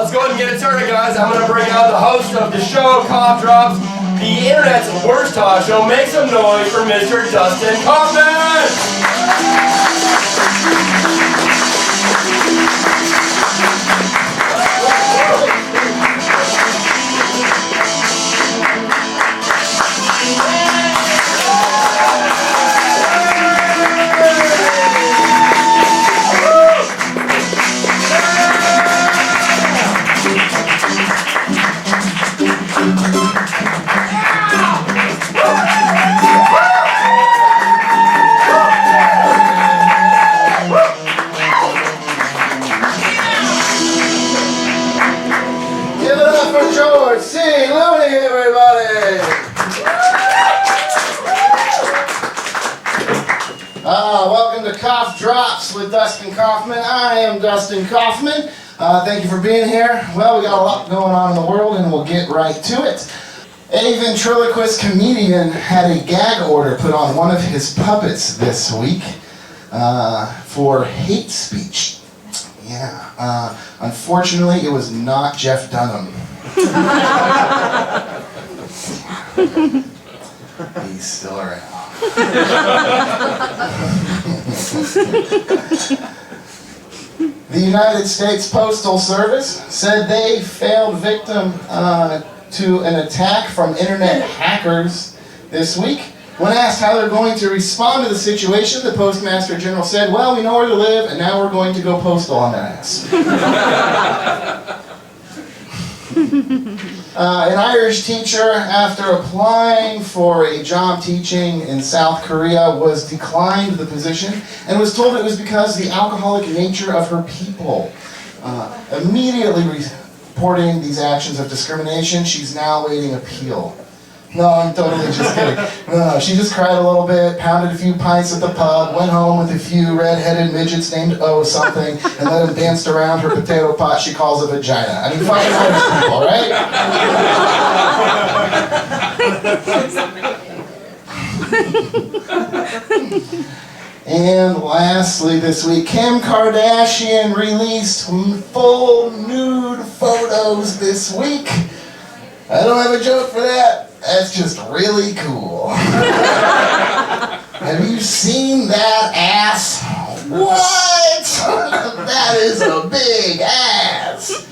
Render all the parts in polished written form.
let's go ahead and get it started, guys. I'm going to bring out the host of the show, Cough Drops, the internet's worst talk show. Make some noise for Mr. Dustin Kaufman! Welcome to Cough Drops with Dustin Kaufman. I am Dustin Kaufman. Thank you for being here. Well, we got a lot going on in the world and we'll get right to it. A ventriloquist comedian had a gag order put on one of his puppets this week for hate speech. Yeah. Unfortunately, it was not Jeff Dunham. He's still around. The United States Postal Service said they fell victim to an attack from internet hackers this week. When asked how they're going to respond to the situation, the Postmaster General said, well, we know where to live, and now we're going to go postal on their ass. An Irish teacher, after applying for a job teaching in South Korea, was declined the position and was told it was because of the alcoholic nature of her people. Immediately reporting these actions of discrimination, she's now awaiting appeal. No, I'm totally just kidding. No, she just cried a little bit, pounded a few pints at the pub, went home with a few red-headed midgets named O something, and let them danced around her potato pot she calls a vagina. I mean, fucking Irish people, right? And lastly this week, Kim Kardashian released full nude photos this week. I don't have a joke for that. That's just really cool. Have you seen that ass? What? That is a big ass.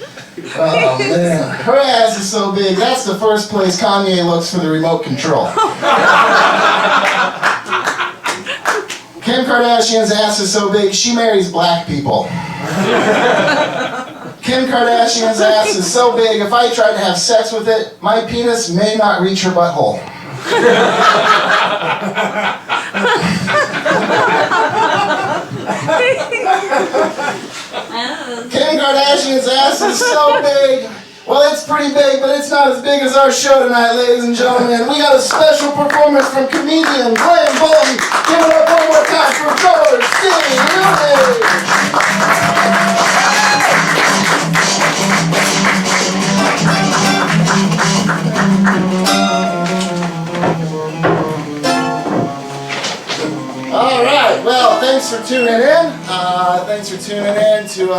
Oh man, her ass is so big, that's the first place Kanye looks for the remote control. Kim Kardashian's ass is so big, she marries black people. Kim Kardashian's ass is so big, if I tried to have sex with it, my penis may not reach her butthole. Kim Kardashian's ass is so big. Well, it's pretty big, but it's not as big as our show tonight, ladies and gentlemen. We got a special performance from comedian Glenn Bolton. Give it up one more time for George C. All right, well, thanks for tuning in. Thanks for tuning in to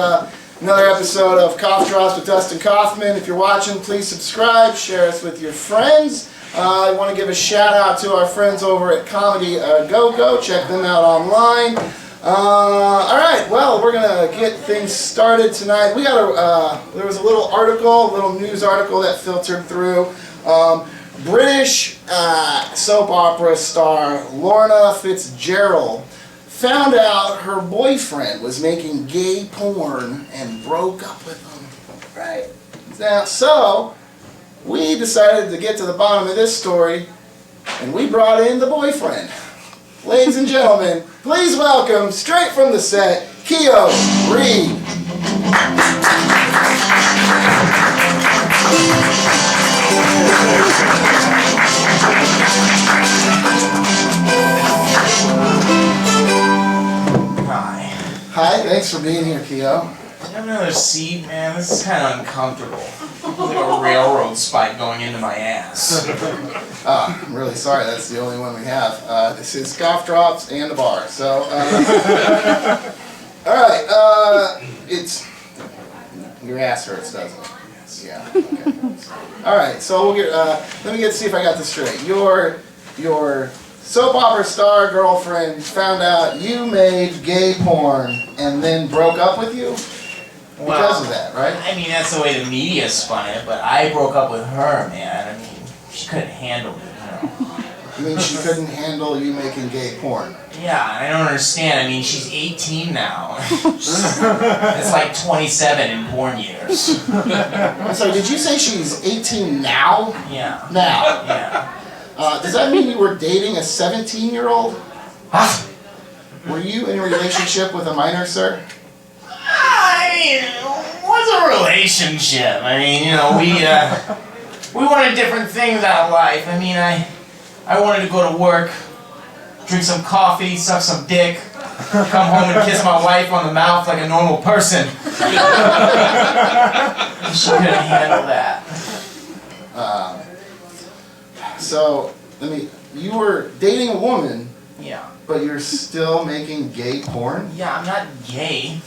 another episode of Cough Drops with Dustin Kaufman. If you're watching, please subscribe, share us with your friends. I want to give a shout out to our friends over at Comedy Go-Go. Check them out online. All right, well, we're going to get things started tonight. We got there was a little news article that filtered through. British soap opera star Lorna Fitzgerald found out her boyfriend was making gay porn and broke up with him. Right? Now, so we decided to get to the bottom of this story, and we brought in the boyfriend. Ladies and gentlemen, please welcome, straight from the set, Keo Reid. Hi, thanks for being here, Keo. Can I have another seat, man? This is kind of uncomfortable. It's like a railroad spike going into my ass. I'm really sorry, that's the only one we have. This is Cough Drops and a bar, so... Alright, we Your ass hurts, doesn't it? Yes. Yeah. Okay. All right. So we'll get. Let me see if I got this straight. Your soap opera star girlfriend found out you made gay porn and then broke up with you because of that, right? I mean, that's the way the media spun it, but I broke up with her, man. I mean, she couldn't handle it, you know. You mean she couldn't handle you making gay porn? Yeah, I don't understand. I mean, she's 18 now. It's like 27 in porn years. I'm sorry, did you say she's 18 now? Yeah. Now? Yeah. Does that mean you were dating a 17-year-old? Were you in a relationship with a minor, sir? I mean, what's a relationship? I mean, you know, we wanted different things out of life. I mean, I wanted to go to work, drink some coffee, suck some dick, come home and kiss my wife on the mouth like a normal person. She couldn't handle that. So, you were dating a woman, Yeah. but you're still making gay porn? Yeah, I'm not gay.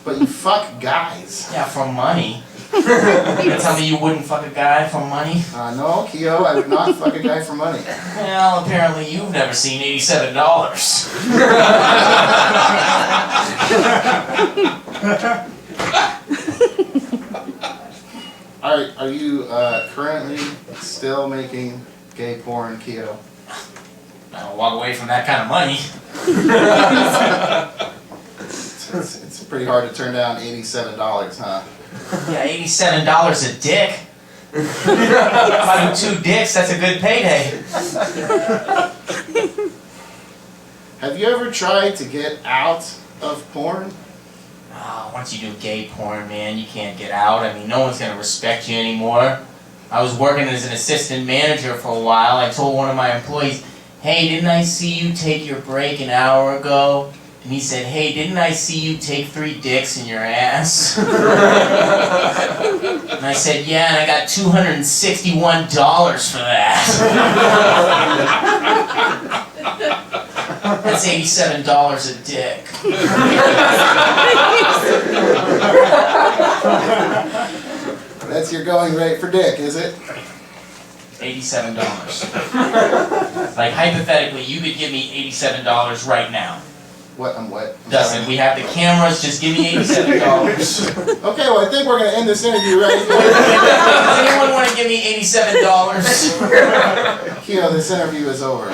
But you fuck guys. Yeah, for money. You tell me you wouldn't fuck a guy for money? No, Keo, I would not fuck a guy for money. Well, apparently you've never seen $87. Are you currently still making gay porn, Keo? I don't walk away from that kind of money. It's pretty hard to turn down $87, huh? Yeah, $87 a dick. If I do 2 dicks, that's a good payday. Have you ever tried to get out of porn? Oh, once you do gay porn, man, you can't get out. I mean, no one's gonna respect you anymore. I was working as an assistant manager for a while. I told one of my employees, "Hey, didn't I see you take your break an hour ago?" And he said, "Hey, didn't I see you take 3 dicks in your ass?" And I said, "Yeah, and I got $261 for that." That's $87 a dick. That's your going rate for dick, is it? $87. Like, hypothetically, you could give me $87 right now. What? I'm what? Dustin, we have the cameras, just give me $87. Okay, well, I think we're going to end this interview right here. Does anyone want to give me $87? Keo, this interview is over.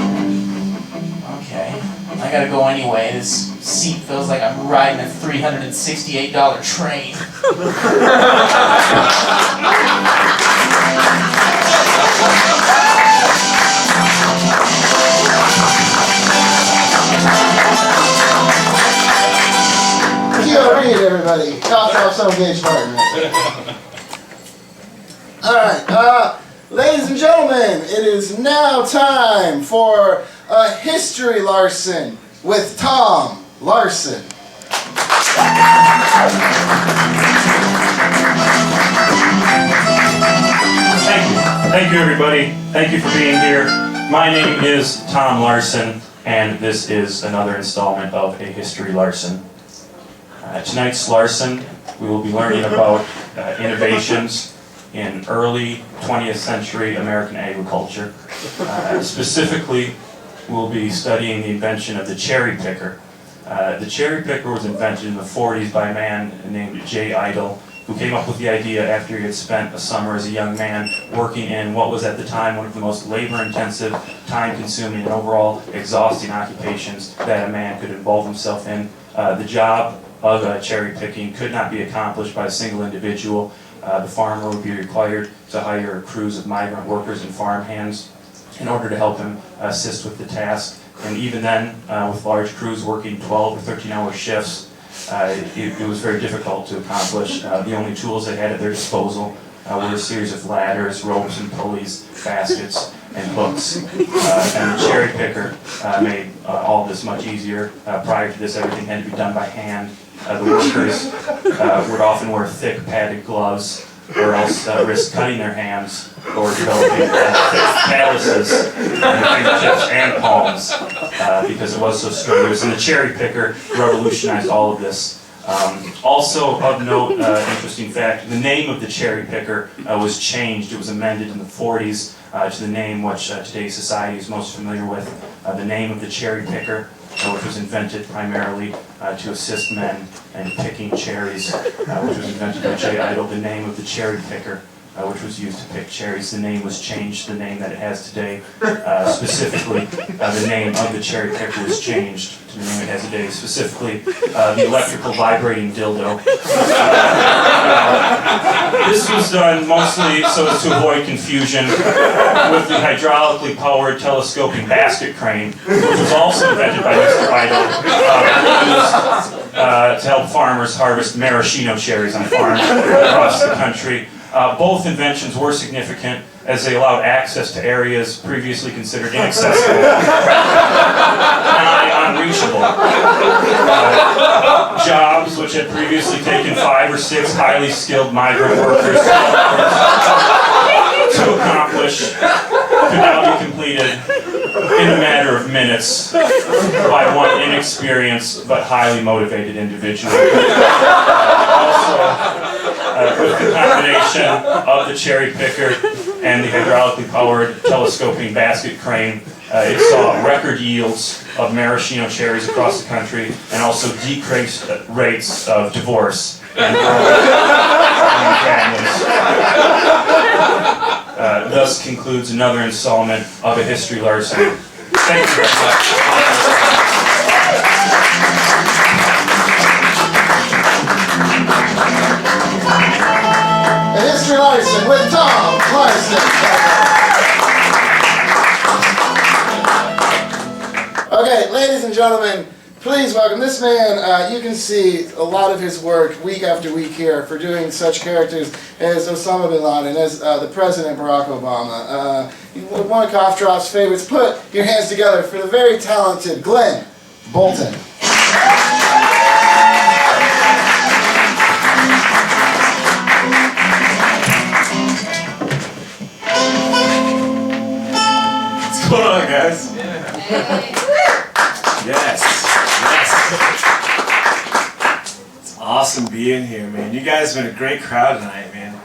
Okay, I gotta go anyway. This seat feels like I'm riding a $368 train. Keo Reid, everybody. Kauf, Gage, Barton. Alright, ladies and gentlemen, it is now time for a History Larson with Tom Larson. Thank you, everybody. Thank you for being here. My name is Tom Larson, and this is another installment of A History Larson. Tonight's Larson, we will be learning about innovations in early 20th century American agriculture. Specifically, we'll be studying the invention of the cherry picker. The cherry picker was invented in the 40s by a man named J. Idle, who came up with the idea after he had spent a summer as a young man working in what was at the time one of the most labor-intensive, time-consuming, and overall exhausting occupations that a man could involve himself in. The job of cherry picking could not be accomplished by a single individual. The farmer would be required to hire crews of migrant workers and farm hands in order to help him assist with the task. And even then, with large crews working 12 or 13-hour shifts, it was very difficult to accomplish. The only tools they had at their disposal were a series of ladders, ropes and pulleys, baskets, and hooks. And the cherry picker made all this much easier. Prior to this, everything had to be done by hand. The workers would often wear thick padded gloves or else risk cutting their hands or developing calluses in their fingertips and palms because it was so strenuous. And the cherry picker revolutionized all of this. Also of note, interesting fact, the name of the cherry picker was changed. It was amended in the 40s to the name which today's society is most familiar with. The name of the cherry picker, which was invented primarily to assist men in picking cherries, which was invented by J. Idle. The name of the cherry picker, which was used to pick cherries, the name was changed to the name that it has today. Specifically, the name of the cherry picker was changed to the name it has today. Specifically, the electrical vibrating dildo. This was done mostly so as to avoid confusion with the hydraulically powered telescoping basket crane, which was also invented by Mr. Idle to help farmers harvest maraschino cherries on farms across the country. Both inventions were significant as they allowed access to areas previously considered inaccessible and unreachable. Jobs which had previously taken 5 or 6 highly skilled migrant workers to accomplish could now be completed in a matter of minutes by one inexperienced but highly motivated individual. With the combination of the cherry picker and the hydraulically powered telescoping basket crane, it saw record yields of maraschino cherries across the country and also decreased rates of divorce and families. Thus concludes another installment of a History Larson. Thank you very much. History Larson with Tom Larson. Okay, ladies and gentlemen, please welcome this man. You can see a lot of his work week after week here for doing such characters as Osama bin Laden, as the President Barack Obama. One of Cough Drop's favorites. Put your hands together for the very talented Glenn Bolton. What's going on, guys? Yes. It's awesome being here, man. You guys have been a great crowd tonight, man.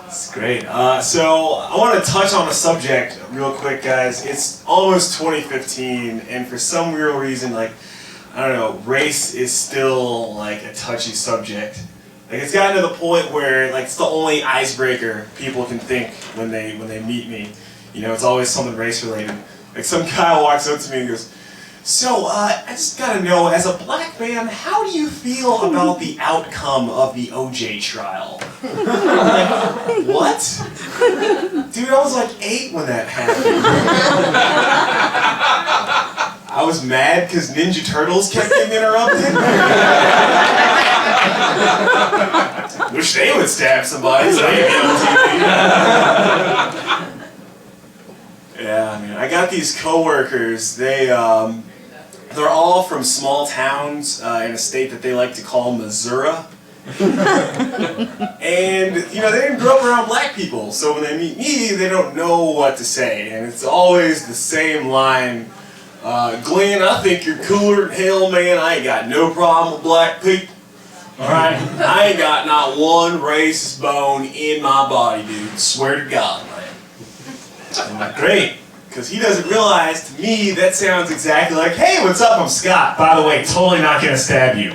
It's great. So I want to touch on a subject real quick, guys. It's almost 2015, and for some real reason, like, I don't know, race is still like a touchy subject. Like, it's gotten to the point where like it's the only icebreaker people can think when they meet me. You know, it's always something race related. Like, some guy walks up to me and goes, "So, I just gotta know, as a black man, how do you feel about the outcome of the OJ trial?" I'm like, what? Dude, I was like 8 when that happened. I was mad because Ninja Turtles kept getting interrupted. Wish they would stab somebody so I could be on TV. Yeah, I mean, I got these coworkers. They're all from small towns in a state that they like to call Missouri. And, you know, they didn't grow up around black people, so when they meet me, they don't know what to say. And it's always the same line, "Glenn, I think you're cooler than hell, man. I ain't got no problem with black people. Alright? I ain't got not one racist bone in my body, dude. Swear to God, man." I'm like, great. Because he doesn't realize, to me, that sounds exactly like, "Hey, what's up? I'm Scott. By the way, totally not going to stab you."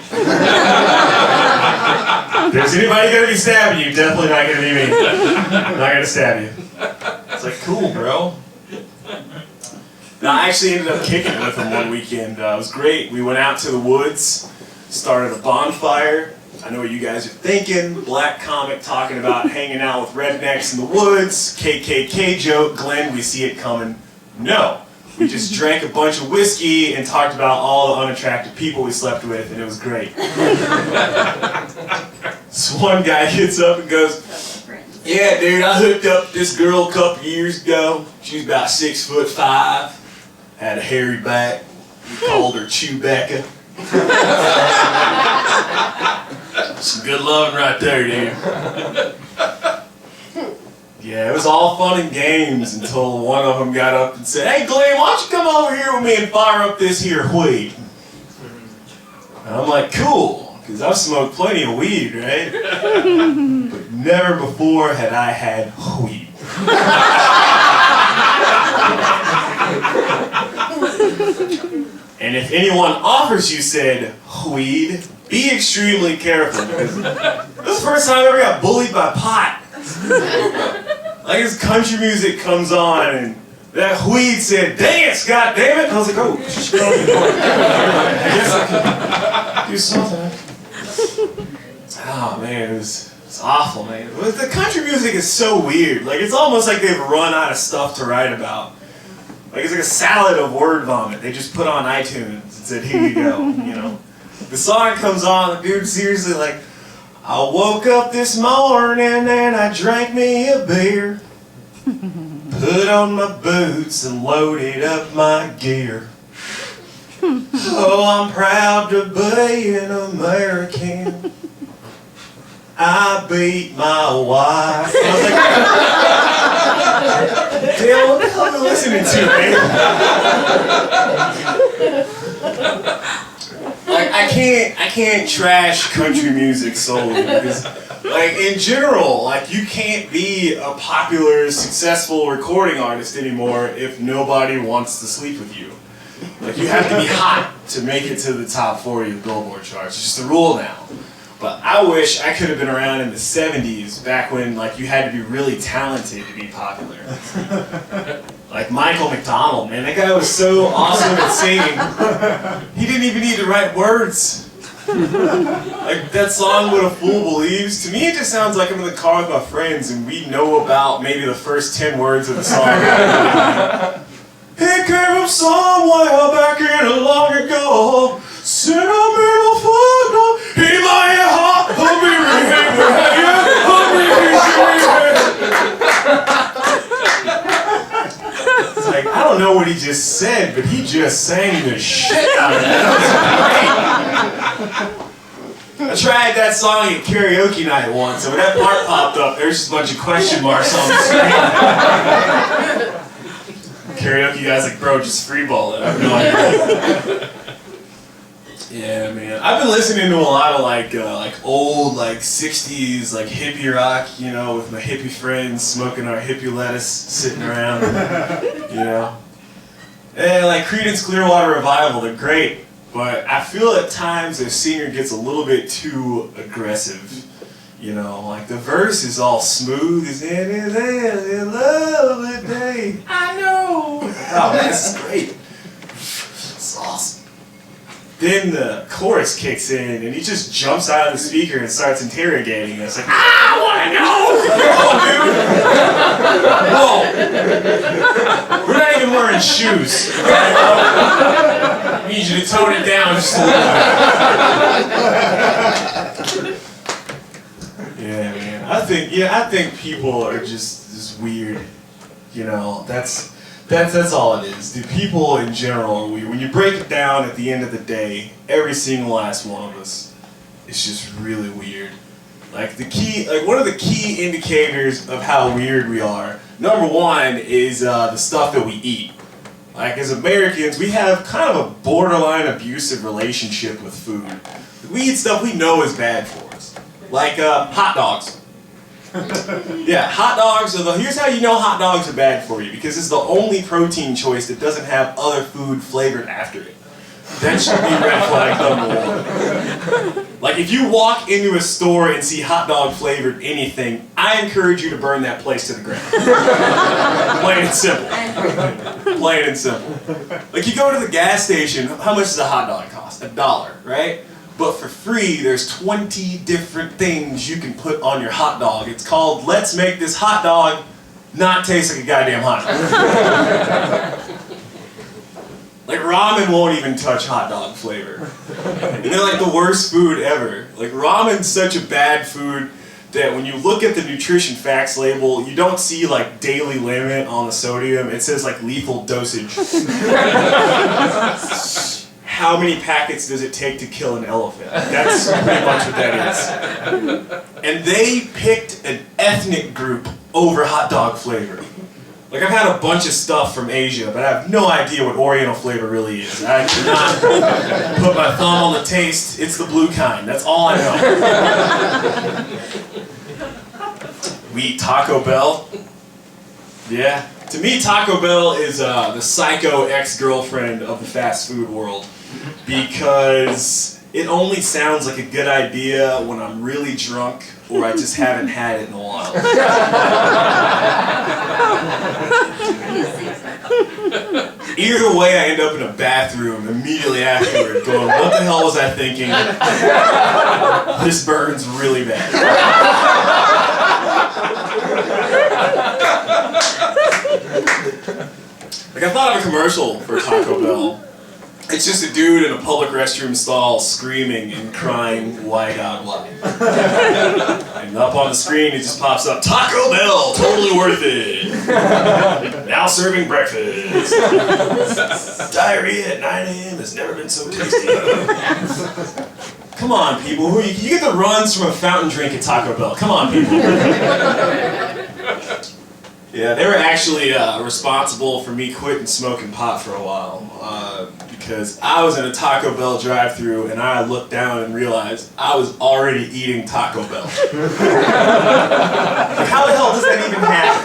If there's anybody going to be stabbing you, definitely not going to be me. I'm not going to stab you. It's like, cool, bro. Now, I actually ended up kicking it with him one weekend. It was great. We went out to the woods, started a bonfire. I know what you guys are thinking. Black comic talking about hanging out with rednecks in the woods. KKK joke. Glenn, we see it coming. No. We just drank a bunch of whiskey and talked about all the unattractive people we slept with, and it was great. So one guy gets up and goes, "Yeah, dude, I hooked up with this girl a couple years ago. She was about 6'5", had a hairy back. We called her Chewbacca." Some good loving right there, dude. Yeah, it was all fun and games until one of them got up and said, "Hey, Glenn, why don't you come over here with me and fire up this here weed?" And I'm like, "Cool." because I've smoked plenty of weed, right? But never before had I had weed. And if anyone offers you said weed, be extremely careful, because this is the first time I ever got bullied by pot. Like, this country music comes on and that weed said, "Dance, goddammit!" I was like, oh, shit. I guess I can do something. Oh man, it's awful, man. The country music is so weird. Like, it's almost like they've run out of stuff to write about. Like, it's like a salad of word vomit they just put on iTunes and said, here you go, you know. The song comes on, the dude's seriously like, I woke up this morning and I drank me a beer. Put on my boots and loaded up my gear. Oh, I'm proud to be an American. I beat my wife. I was like, damn, what the hell are you listening to, man? Like, I can't trash country music solely because, like, in general, like, you can't be a popular, successful recording artist anymore if nobody wants to sleep with you. Like, you have to be hot to make it to the top 40 of Billboard charts. It's just the rule now. But I wish I could have been around in the 70s, back when, like, you had to be really talented to be popular. Like Michael McDonald, man, that guy was so awesome at singing. He didn't even need to write words. Like, that song, What a Fool Believes, to me it just sounds like I'm in the car with my friends and we know about maybe the first 10 words of the song. He came from somewhere back in a long ago, sentimental photo, he my heart, it's like, I don't know what he just said, but he just sang the shit out of it. That was great. I tried that song at karaoke night once, and when that part popped up, there's just a bunch of question marks on the screen. Karaoke guys like, bro, just freeball it. I have no idea. Yeah, man. I've been listening to a lot of like old, like 60s, like hippie rock, you know, with my hippie friends, smoking our hippie lettuce, sitting around, you know. And like Creedence Clearwater Revival, they're great, but I feel at times their singer gets a little bit too aggressive. You know, like the verse is all smooth as any lovely day. I know. Oh man, this is great. It's awesome. Then the chorus kicks in and he just jumps out of the speaker and starts interrogating us. Like, I wanna know! Whoa! We're not even wearing shoes. I need you to tone it down just a little bit. Yeah, man. I think people are just weird. You know, that's all it is. The people in general are weird. When you break it down at the end of the day, every single last one of us is just really weird. Like one of the key indicators of how weird we are, number one, is the stuff that we eat. Like, as Americans, we have kind of a borderline abusive relationship with food. We eat stuff we know is bad for us. Like hot dogs. Yeah, hot dogs here's how you know hot dogs are bad for you, because it's the only protein choice that doesn't have other food flavored after it. That should be red flag number 1. Like, if you walk into a store and see hot dog flavored anything, I encourage you to burn that place to the ground. Plain and simple. Plain and simple. Like, you go to the gas station, how much does a hot dog cost? $1, right? But for free, there's 20 different things you can put on your hot dog. It's called, let's make this hot dog not taste like a goddamn hot dog. Like, ramen won't even touch hot dog flavor. And they're like the worst food ever. Like, ramen's such a bad food that when you look at the nutrition facts label, you don't see like daily limit on the sodium. It says like lethal dosage. How many packets does it take to kill an elephant? That's pretty much what that is. And they picked an ethnic group over hot dog flavor. Like, I've had a bunch of stuff from Asia, but I have no idea what Oriental flavor really is. I cannot put my thumb on the taste. It's the blue kind. That's all I know. We eat Taco Bell. Yeah. To me, Taco Bell is the psycho ex-girlfriend of the fast food world, because it only sounds like a good idea when I'm really drunk or I just haven't had it in a while. Either way, I end up in a bathroom immediately afterward going, what the hell was I thinking? This burns really bad. Like, I thought of a commercial for Taco Bell. It's just a dude in a public restroom stall screaming and crying wide out loud. And up on the screen it just pops up, Taco Bell, totally worth it. Now serving breakfast. Diarrhea at 9 a.m. has never been so tasty. Come on, people. You get the runs from a fountain drink at Taco Bell. Come on, people. Yeah, they were actually responsible for me quitting smoking pot for a while, because I was in a Taco Bell drive-thru and I looked down and realized I was already eating Taco Bell. Like, how the hell does that even happen?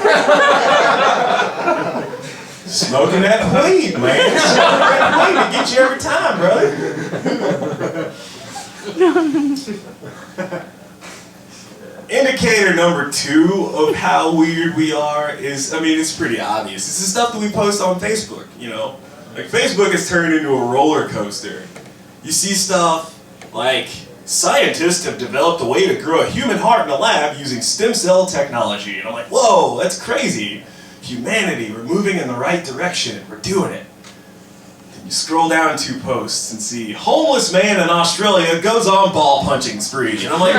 Smoking that weed, man. Smoking that weed to get you every time, brother. Indicator number 2 of how weird we are is, I mean, it's pretty obvious. It's the stuff that we post on Facebook, you know? Like, Facebook has turned into a roller coaster. You see stuff like, scientists have developed a way to grow a human heart in a lab using stem cell technology. And I'm like, whoa, that's crazy. Humanity, we're moving in the right direction. We're doing it. You scroll down 2 posts and see, homeless man in Australia goes on ball punching spree. And I'm like,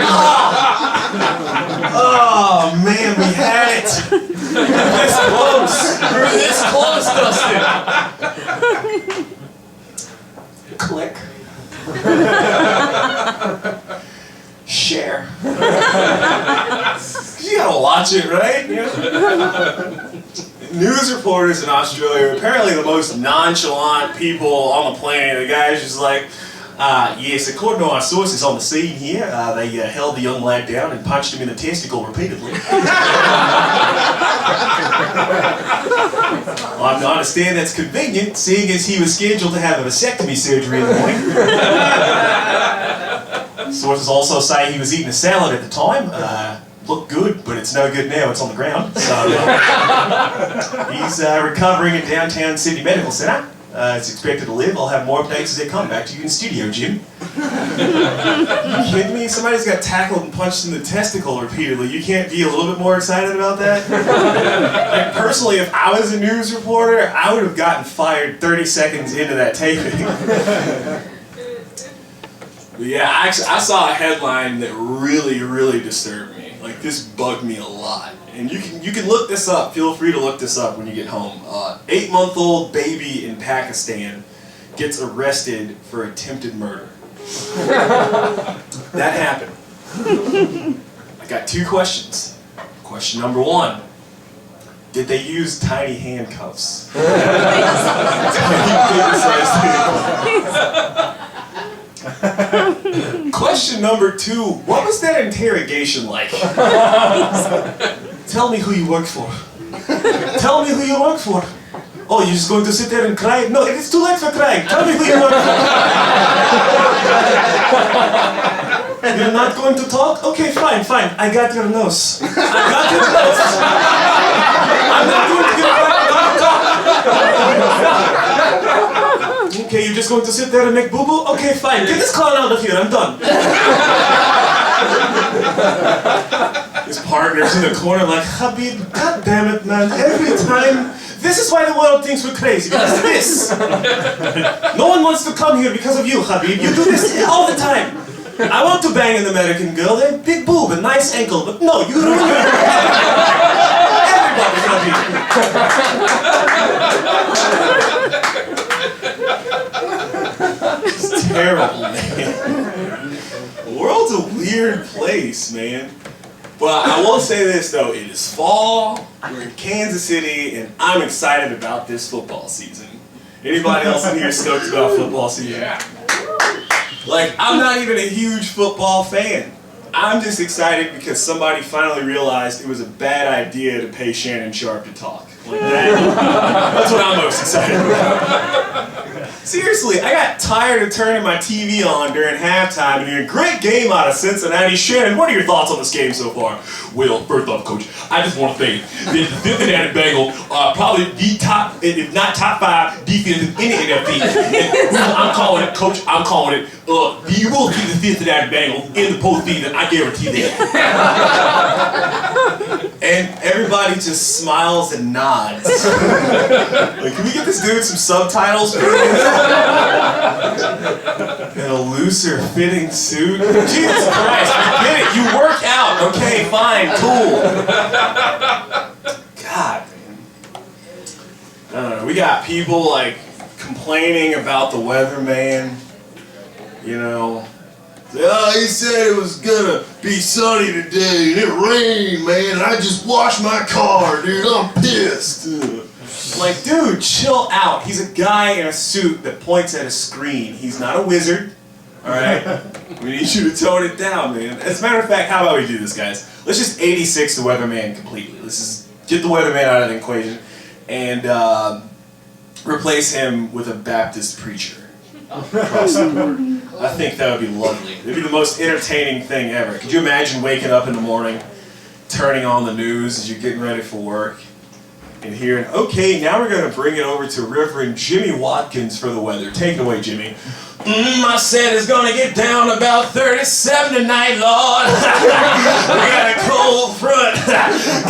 oh man, we had it. We were this close. We were this close, Dustin. Click. Share. You gotta watch it, right? News reporters in Australia are apparently the most nonchalant people on the planet. The guy's just like, yes, according to our sources on the scene here, they held the young lad down and punched him in the testicle repeatedly. Well, I understand that's convenient, seeing as he was scheduled to have a vasectomy surgery in the morning. Sources also say he was eating a salad at the time. Looked good, but it's no good now, it's on the ground. So he's recovering at downtown Sydney Medical Centre. It's expected to live. I'll have more updates as they come back to you in studio, Jim. You kidding me? Somebody's got tackled and punched in the testicle repeatedly. You can't be a little bit more excited about that? Like, personally, if I was a news reporter, I would have gotten fired 30 seconds into that taping. But yeah, I saw a headline that really disturbed me. Like, this bugged me a lot. And you can look this up. Feel free to look this up when you get home. 8-month-old baby in Pakistan gets arrested for attempted murder. That happened. I got 2 questions. Question number 1. Did they use tiny handcuffs? Question number 2, what was that interrogation like? Tell me who you work for. Tell me who you work for. Oh, you're just going to sit there and cry? No, it's too late for crying. Tell me who you work for. You're not going to talk? Okay, fine. I got your nose. I'm not going to get back. Okay, you're just going to sit there and make boo-boo? Okay, fine. Get this clown out of here. I'm done. His partner's in the corner like, Habib, god damn it, man. Every time. This is why the world thinks we're crazy. Because of this. No one wants to come here because of you, Habib. You do this all the time. I want to bang an American girl. They have big boob and nice ankle. But no, you ruin it. Everybody, Habib. It's terrible, man. The world's a weird place, man. Well, I will say this though, it is fall, we're in Kansas City, and I'm excited about this football season. Anybody else in here stoked about football season? Yeah. Like, I'm not even a huge football fan. I'm just excited because somebody finally realized it was a bad idea to pay Shannon Sharp to talk. Like that's what I'm most excited about. Seriously, I got tired of turning my TV on during halftime and hearing, great game out of Cincinnati. Shannon, what are your thoughts on this game so far? Well, first off, Coach, I just want to say that the Cincinnati Bengals are probably the top, if not top 5 defense in the NFC. And I'm calling it, Coach, I'm calling it, you will see the Cincinnati Bengals in the postseason, I guarantee that. And everybody just smiles and nods. Like, can we get this dude some subtitles, please? In a looser fitting suit? Jesus Christ, I get it, you work out. Okay, fine, cool. God, man. I don't know, we got people like complaining about the weatherman. You know, oh, he said it was gonna be sunny today and it rained, man, and I just washed my car, dude, I'm pissed. Like, dude, chill out. He's a guy in a suit that points at a screen. He's not a wizard, alright? We need you to tone it down, man. As a matter of fact, how about we do this, guys? Let's just 86 the weatherman completely. Let's just get the weatherman out of the equation and replace him with a Baptist preacher. Across the board. I think that would be lovely. It'd be the most entertaining thing ever. Could you imagine waking up in the morning, turning on the news as you're getting ready for work, and hearing, okay, now we're going to bring it over to Reverend Jimmy Watkins for the weather. Take it away, Jimmy. I said it's going to get down about 37 tonight, Lord. We got a cold front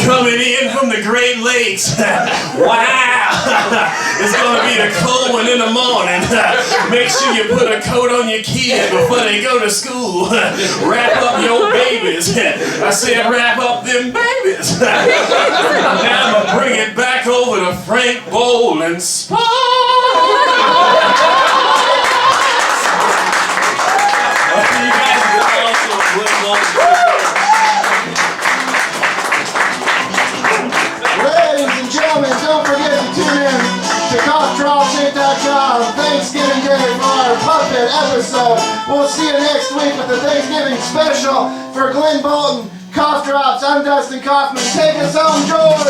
coming in from the Great Lakes. Wow. It's going to be the cold one in the morning. Make sure you put a coat on your kids before they go to school. Wrap up your babies. I said wrap up them babies. Now I'm going to bring it back over to Frank Bowl Sport. Ladies and gentlemen, don't forget to tune in to CoughdropsInc.com Thanksgiving Day for our puppet episode. We'll see you next week with the Thanksgiving special for Glenn Bolton, Cough Drops. I'm Dustin Kaufman. Take us home, Joel.